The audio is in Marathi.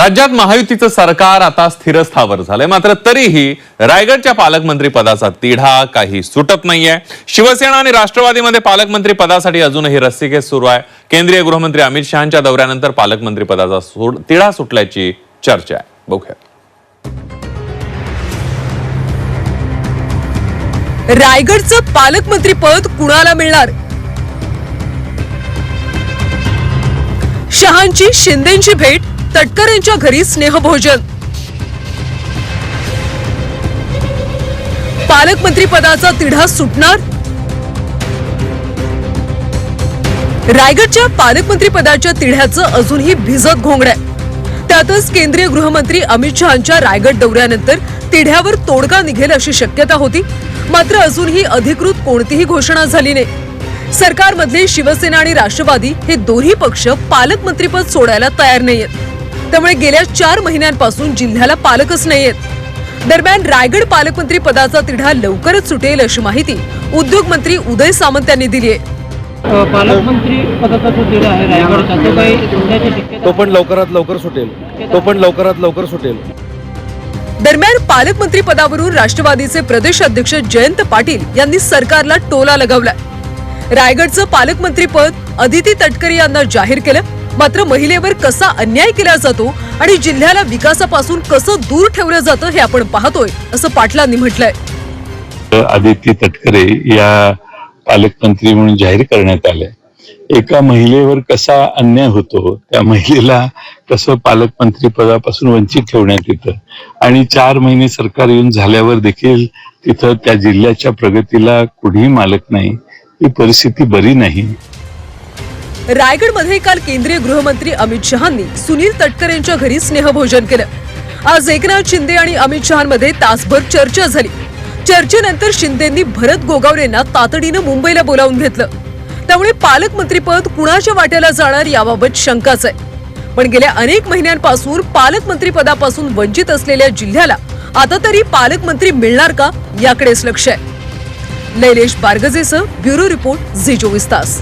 राज्यात महायुतीचं सरकार आता स्थिरस्थावर झालंय, मात्र तरीही रायगडच्या पालकमंत्री पदाचा तिढा काही सुटत नाहीये। शिवसेना आणि राष्ट्रवादीमध्ये पालकमंत्री पदासाठी अजूनही रस्सीखेच सुरू आहे। केंद्रीय गृहमंत्री अमित शहांच्या दौऱ्यानंतर पालकमंत्री पदाचा तिढा सुटल्याची चर्चा आहे। बघूया। रायगडचं पालकमंत्री पद कुणाला मिळणार? शहांची शिंदेंची भेट, तटकरेंच्या घरी स्नेहभोजन। पालकमंत्री पदाचा तिढा सुटणार? रायगडच्या पालकमंत्री पदाच्या तिढ्याचं अजूनही भिजत घोंगड आहे। त्यातच केंद्रीय गृहमंत्री अमित शहांच्या रायगड दौऱ्यानंतर तिढ्यावर तोडगा निघेल अशी शक्यता होती, मात्र अजूनही अधिकृत कोणतीही घोषणा झाली नाही। सरकारमधले शिवसेना आणि राष्ट्रवादी हे दोन्ही पक्ष पालकमंत्रीपद सोडायला तयार नाहीयेत, त्यामुळे गेल्या 4 महिन्यांपासून जिल्ह्याला पालकच नाहीयेत। दरम्यान रायगड पालकमंत्री पदाचा तिढा लवकरच सुटेल अशी माहिती उद्योग मंत्री उदय सामंत यांनी दिली आहे। पालकमंत्री पदाचा जो तिढा आहे रायगडचा, तो काही सुटण्याची शक्यता? तो पण लवकरात लवकर सुटेल। दरम्यान पालकमंत्री पदावरून राष्ट्रवादीचे प्रदेश अध्यक्ष जयंत पाटील यांनी सरकारला टोला लगावलाय। रायगडचं पालकमंत्री पद अदिती तटकरे यांना जाहीर केलं, मात्र महिलेवर कसा अन्याय केला जातो आणि जिल्ह्याला विकासापासून कसं दूर ठेवलं जातं हे आपण पाहतोय, असं पाटलांनी म्हटलंय। अदिती तटकरे या पालकमंत्री म्हणून जाहीर करण्यात आले। एका महिलेवर कसा अन्याय होतो, त्या महिलेला कसं पालकमंत्री पदापासून वंचित ठेवण्यात येतं आणि 4 महिने सरकार येऊन झाल्यावर देखील तिथं त्या जिल्ह्याच्या प्रगतीला कुणीही मालक नाही, ही परिस्थिती बरी नाही। रायगडमध्ये काल केंद्रीय गृहमंत्री अमित शहांनी सुनील तटकरेंच्या घरी स्नेहभोजन केलं। आज एकनाथ शिंदे आणि अमित शहांमध्ये तासभर चर्चा झाली। चर्चेनंतर शिंदेंनी भरत गोगावलेंना तातडीनं मुंबईला बोलावून घेतलं, त्यामुळे पालकमंत्रीपद कुणाच्या वाट्याला जाणार याबाबत शंकाच आहे। पण गेल्या अनेक महिन्यांपासून पालकमंत्री पदापासून वंचित असलेल्या जिल्ह्याला आता तरी पालकमंत्री मिळणार का याकडेच लक्ष आहे। लैलेश बारगजेसह ब्युरो रिपोर्ट, झी 24 तास।